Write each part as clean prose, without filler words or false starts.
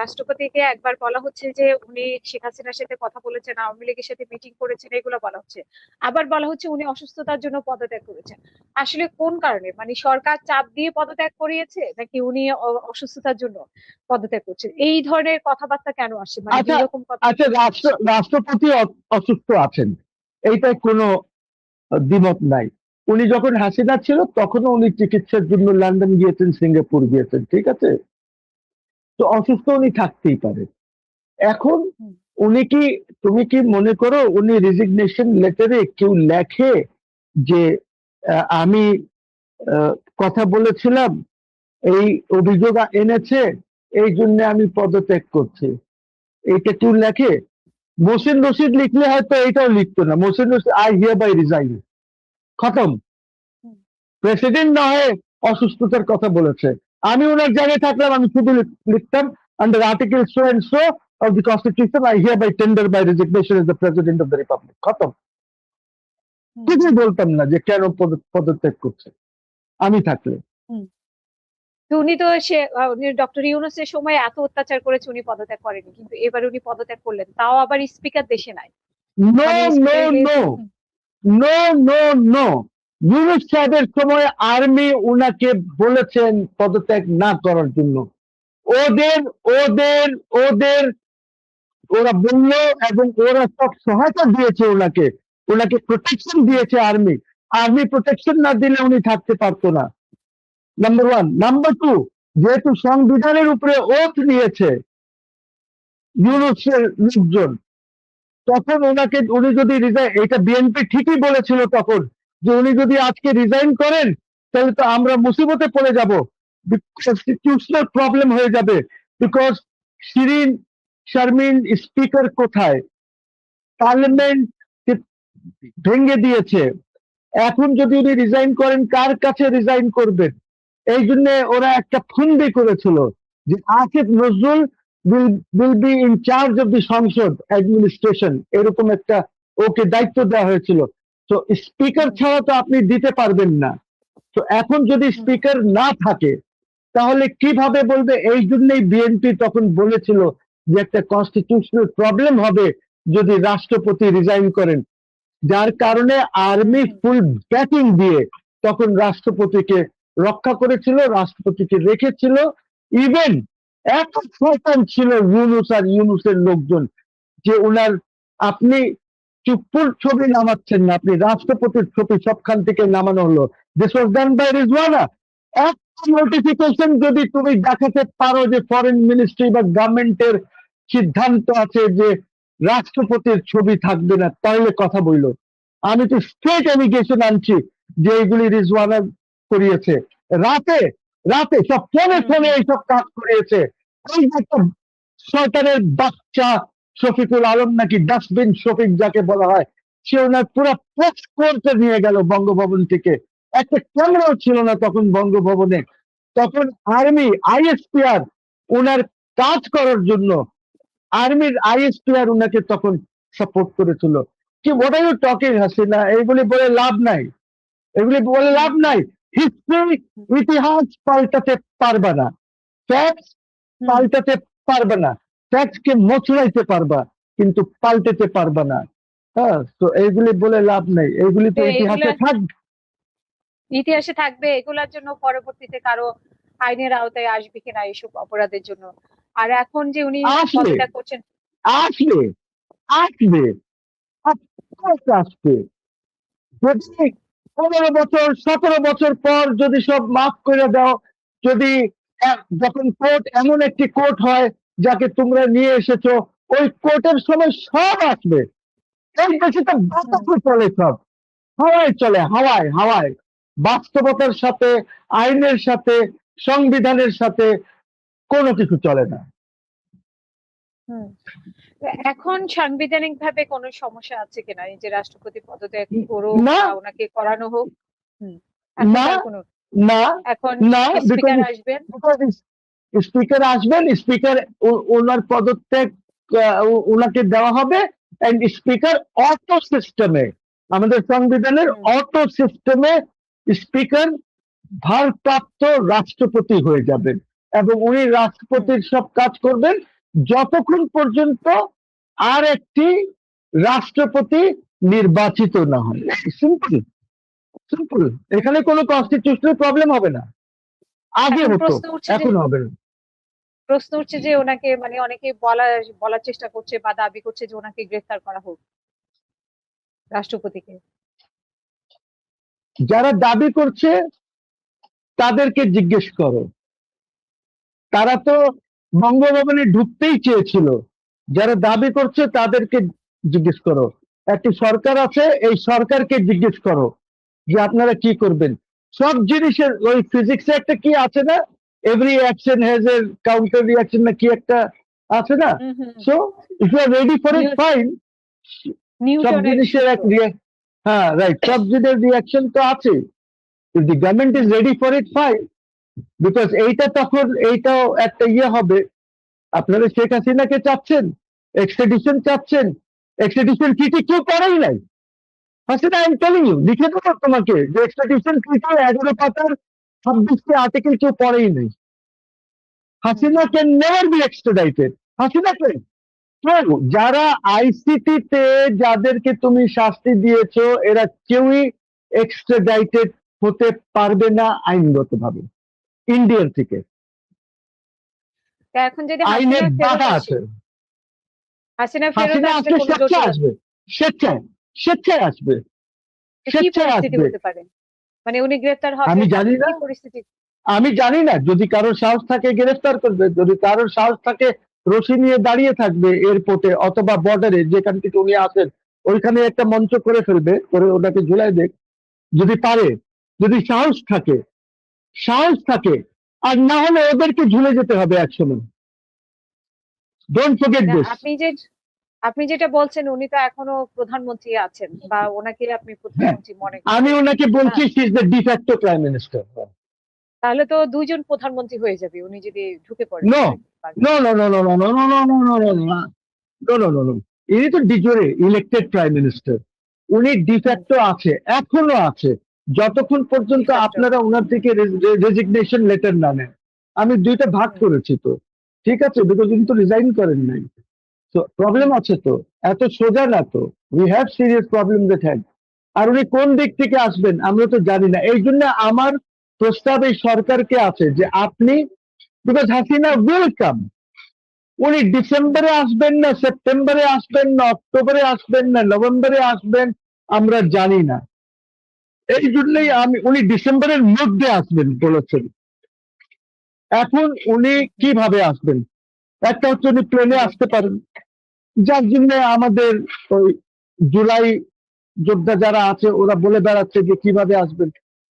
রাষ্ট্রপতিকে একবার বলা হচ্ছে যে উনি শেখ হাসিনার সাথে কথা বলেছেন, আওয়ামী লীগের সাথে মিটিং করেছেন, এগুলো বলা হচ্ছে। আবার বলা হচ্ছে উনি অসুস্থতার জন্য পদত্যাগ করেছেন। আসলে কোন কারণে, মানে সরকার চাপ দিয়ে পদত্যাগ করিয়েছে নাকি উনি অসুস্থতার জন্য পদত্যাগ করছেন? এই ধরনের কথাবার্তা কেন আসে, মানে আচ্ছা, দুই রকম কথা আচ্ছা, রাষ্ট্রপতি অসুস্থ আছেন, এইটাই কোনো দ্বিমত নাই। উনি যখন হাসিনা ছিল তখনও উনি চিকিৎসার জন্য লন্ডন গিয়েছেন, সিঙ্গাপুর গিয়েছেন, ঠিক আছে? তো অসুস্থ উনি থাকতেই পারে। এখন হুম। উনি কি, তুমি কি মনে করো উনি রেজিগনেশন লেটারে কেউ লেখে যে আমি কথা বলেছিলাম, এই অভিযোগ এনেছে, এই জন্য আমি পদত্যাগ করছি, এইটা কেউ লেখে? মোসিন রশিদ লিখলে হয়তো এটাও লিখতো না। Mohsin Rashid I hereby resign, খতম। হুম। প্রেসিডেন্ট না হয়ে অসুস্থতার কথা বলেছে। আমি ওনার জায়গায় থাকলাম, আমি শুধু লিখতাম under article so and so of the constitution I hereby tender by resignation as the president of the republic, খতম। হুম। কিছুই হুম। বলতাম না যে কেন পদত্যাগ করছে আমি থাকলে। হুম। তো উনি তো উনি ডক্টর ইউনূসের সময় এত অত্যাচার করেছে, উনি পদত্যাগ করেনি, কিন্তু এবার উনি পদত্যাগ করলেন, তাও আবার স্পিকার দেশে নাই। নো, মানে নো, স্পিকারকে। No, no, no, no. Yunus সাহেবের সময় আর্মি উনাকে বলেছেন পদত্যাগ না করার জন্য। ওদের ওদের ওদের ওরা বলল, এবং ওরা সব সহায়তা দিয়েছে ওনাকে, ওনাকে প্রোটেকশন দিয়েছে আর্মি। আর্মি প্রোটেকশন না দিলে উনি থাকতে পারতো না, নাম্বার ওয়ান। নাম্বার টু, যেহেতু সংবিধানের উপরে ওথ নিয়েছে ইউনূসের লোকজন, তখন ওনাকে, উনি যদি রিজাইন, এটা বিএনপি ঠিকই বলেছিল তখন, যে উনি যদি আজকে রিজাইন করেন তাহলে তো আমরা মুসিবতে পড়ে যাব, কনস্টিটিউশনাল প্রবলেম হয়ে যাবে। বিকজ শিরিন শারমিন স্পিকার কোথায়, পার্লামেন্ট ভেঙে দিয়েছে। এখন যদি উনি রিজাইন করেন, কার কাছে রিজাইন করবেন? এই জন্য ওরা একটা ফন্দি করেছিল যে Asif Nazrul will be in charge of the সংসদ অ্যাডমিনিস্ট্রেশন, এরকম একটা ওকে দায়িত্ব দেওয়া হয়েছিল। তো স্পিকার ছাড়া তো আপনি দিতে পারবেন না। তো এখন যদি স্পিকার না থাকে তাহলে কিভাবে বলবে? এই জন্যই বিএনপি তখন বলেছিল যে একটা কনস্টিটিউশনাল প্রবলেম হবে যদি রাষ্ট্রপতি রিজাইন করেন, যার কারণে আর্মি ফুল ব্যাকিং দিয়ে তখন রাষ্ট্রপতিকে রক্ষা করেছিল, রাষ্ট্রপতিকে রেখেছিল। ইভেন এত শয়তান ছিল ইউনূস আর ইউনূসের লোকজন যে ওনার, আপনি চুপ্পুর ছবি নামাচ্ছেন না, আপনি রাষ্ট্রপতির ছবি সবখান থেকে নামানো হলো। This was done by Rizwana. একটা নোটিফিকেশন যদি তুমি দেখাতে পারো যে ফরেন মিনিস্ট্রি বা গভর্নমেন্টের সিদ্ধান্ত আছে যে রাষ্ট্রপতির ছবি থাকবে না, তাহলে কথা বইল। আমি তো স্ট্রেট অ্যালিগেশন আনছি যে এগুলি রিজওয়ানা করিয়েছে। রাতে রাতে সব ফোনে ফোনে এইসব কাজ করিয়েছে। এই যে একটা শয়তানের বাচ্চা শফিকুল আলম, নাকি ডাস্টবিন শফিক যাকে বলা হয়, সে ওনার পুরো প্রেস করতে নিয়ে গেল বঙ্গভবন থেকে। একটা ক্যামেরাও ছিল না তখন বঙ্গভবনে। তখন আর্মি আইএসপিআর ওনার কাজ করার জন্য, আর্মির আইএসপিআর ওনাকে তখন সাপোর্ট করেছিল। কি what are you talking Hasina? এগুলি বলে লাভ নাই, এগুলি বলে লাভ নাই। হিস্ট্রি, ইতিহাস পাল্টাতে পারবে না, ফ্যাক্টস পাল্টাতে পারবে না, ফ্যাক্টস কে মোচড়াইতে পারবা কিন্তু পাল্টাতে পারবে না। হ্যাঁ, তো এইগুলি বলে লাভ নাই, এইগুলি তো ইতিহাসে থাকবে। ইতিহাসে থাকবে, এগুলার জন্য পরবর্তীতে কারো আইনের আওতায় আসবে কিনা এইসব অপরাধের জন্য। আর এখন যে উনি আসলে পদত্যাগ করছেন। আসলে আসবে, আসবে। যদি 15 বছর 17 বছর পর যদি সব মাফ করে দাও, যদি যখন কোর্ট এমন একটি কোর্ট হয় যাকে তোমরা নিয়ে এসেছো, ওই কোর্টের সময় সব আসবে। এই দেশে তো বাতাসে চলে, সব হাওয়ায় চলে, হাওয়ায় হাওয়ায়। বাস্তবতার সাথে, আইনের সাথে, সংবিধানের সাথে কোনো কিছু চলে না। এখন সাংবিধানিক ভাবে কোনো সমস্যা আছে কিনা, এই যে রাষ্ট্রপতি পদত্যাগ করুক না, বা ওনাকে করানো হোক? এখন না, তার কোনো, না, এখন না, স্পিকার আসবেন। স্পিকার আসবেন, স্পিকার ওনার পদত্যাগ ওনাকে দেওয়া হবে। এন্ড স্পিকার অটো সিস্টেমে, আমাদের সংবিধানের অটো সিস্টেমে স্পিকার ভারপ্রাপ্ত রাষ্ট্রপতি হয়ে যাবেন। এবং উনি রাষ্ট্রপতির সব কাজ করবেন যতক্ষণ পর্যন্ত আর একটি রাষ্ট্রপতি নির্বাচিত না হয়। সিম্পল সিম্পল, এখানে কোনো কনস্টিটিউশনাল প্রবলেম হবে না। আগে এখন হতো, প্রশ্ন উঠছে যে এখন হবে না। ওনাকে মানে অনেকে বলার চেষ্টা করছে বা দাবি করছে যে ওনাকে গ্রেফতার করা হোক, রাষ্ট্রপতিকে। যারা দাবি করছে তাদেরকে জিজ্ঞেস করো, তারা তো বঙ্গভবনে ঢুকতেই চেয়েছিল। যারা দাবি করছে তাদেরকে জিজ্ঞেস করো। একটি সরকার আছে, এই সরকারকে জিজ্ঞেস করো যে আপনারা কি করবেন। সব জিনিসের ওই ফিজিক্সে একটা কি আছে না, every action has a counter reaction না কি একটা আছে না। So if you are ready for it fine, সব জিনিসের এক হ্যাঁ রাইট, সব জিনিসের রিঅ্যাকশন তো আছে। If the government is ready for it fine, because এইটা তখন এইটাও একটা ইয়ে হবে। আপনারা শেখ হাসিনাকে চাচ্ছেন, এক্সট্রাডিশন চাচ্ছেন, এক্সট্রাডিশন ট্রিটি কেউ করেই নাই। Hasina, I am telling you, লিখে দেবো তোমাকে যে এক্সট্রাডিশন ট্রিটি 11 পাতার 26টি আর্টিকেল কেউ পড়েই নাই। Hasina can never be extradited. Hasina কেন? যারা আইসিটিতে যাদেরকে তুমি শাস্তি দিয়েছো এরা কেউই এক্সট্রাডাইটেড হতে পারবে না আইনগতভাবে ইন্ডিয়ার থেকে। এখন যদি আইনের বাধা আছে। হাসিনা হাসিনা আসলে স্বেচ্ছায় আসবে, স্বেচ্ছায় স্বেচ্ছায় আসবে, স্বেচ্ছায় আসবে। মানে উনি গ্রেফতার হবে, আমি জানি না, পরিস্থিতি আমি জানি না। যদি কারোর সাহস থাকে গ্রেফতার করবে, যদি কারোর সাহস থাকে রশি নিয়ে দাঁড়িয়ে থাকবে এয়ারপোর্টে অথবা বর্ডারে, যেখান থেকে উনি আসেন ওইখানে একটা মঞ্চ করে ফেলবে, করে ওটাকে ঝুলাই দেখ যদি পারে, যদি সাহস থাকে, সাহস থাকে। আর না হলে ওদেরকে ঝুলে যেতে হবে একসময়। Don't forget this. আপনি যেটা বলছেন উনি তো এখনো প্রধানমন্ত্রী আছেন, বা ওনাকে আপনি প্রধানমন্ত্রী মনে করেন। আমি ওনাকে বলছি she is the de facto prime minister. তাহলে তো দুইজন প্রধানমন্ত্রী হয়ে যাবে উনি যদি ঢুকে পড়েন। No no no no no no no no no no no no no no no no, ইনি তো ডিজোরে ইলেক্টেড প্রাইম মিনিস্টার। উনি ডিফ্যাক্টো আছে, এখনো আছে, যতক্ষণ পর্যন্ত আপনারা ওনার থেকে রেজিগনেশন লেটার না নেন। আমি দুইটা ভাগ করেছি তো, ঠিক আছে, বিকজ উনি তো রিজাইন করেন নাই। তো প্রবলেম আছে তো, এত সোজা না তো। We have serious problem with him. আর উনি কোন দিক থেকে আসবেন আমরা তো জানি না। এই জন্য আমার প্রস্তাব এই সরকারকে আছে যে আপনি, বিকজ হাসিনা ওয়েলকাম, উনি ডিসেম্বরে আসবেন না, সেপ্টেম্বরে আসবেন না, অক্টোবরে আসবেন না, নভেম্বরে আসবেন আমরা জানি না। এই জন্যই উনি ডিসেম্বরের মধ্যে আসবেন বলেছেন। এখন উনি কিভাবে আসবেন? একটা হচ্ছে উনি প্লেনে আসতে পারেন, যার জন্য আমাদের ওই জুলাই যোদ্ধা যারা আছে ওরা বলে বেড়াচ্ছে যে কিভাবে আসবেন,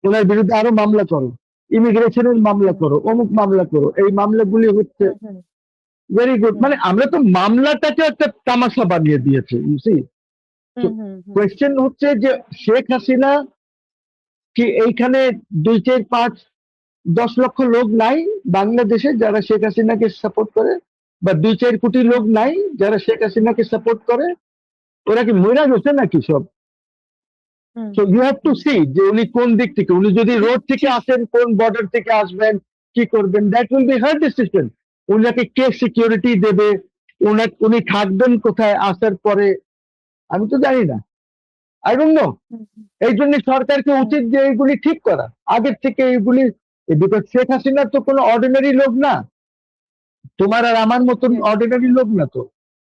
ওনার বিরুদ্ধে আরো মামলা করো, ইমিগ্রেশনের মামলা করো, অমুক মামলা করো। এই মামলাগুলি হচ্ছে ভেরি গুড। মানে আমরা তো মামলাটাকে একটা তামাশা বানিয়ে দিয়েছি। কোয়েশ্চেন হচ্ছে যে শেখ হাসিনা কি এইখানে 2, 4, 5, 10 লক্ষ লোক নাই বাংলাদেশে যারা শেখ হাসিনাকে সাপোর্ট করে, বা 2, 4 কোটি লোক নাই যারা শেখ হাসিনাকে সাপোর্ট করে? ওরা কি মহিলা গেছে নাকি সব? So you have to see যে উনি কোন দিক থেকে, উনি যদি রোড থেকে আসেন, কোন বর্ডার থেকে আসবেন, কি করবেন, that will be her decision. উনাকে কে সিকিউরিটি দেবে, উনি থাকবেন কোথায় আসার পরে, আমি তো জানি না, আই ডোন্ট নো। এই জন্য সরকারকে উচিত যে এইগুলি ঠিক করা আগের থেকে। এইগুলি, বিকজ শেখ হাসিনা তো কোনো অর্ডিনারি লোক না, তোমার আর আমার মতন অর্ডিনারি লোক না তো।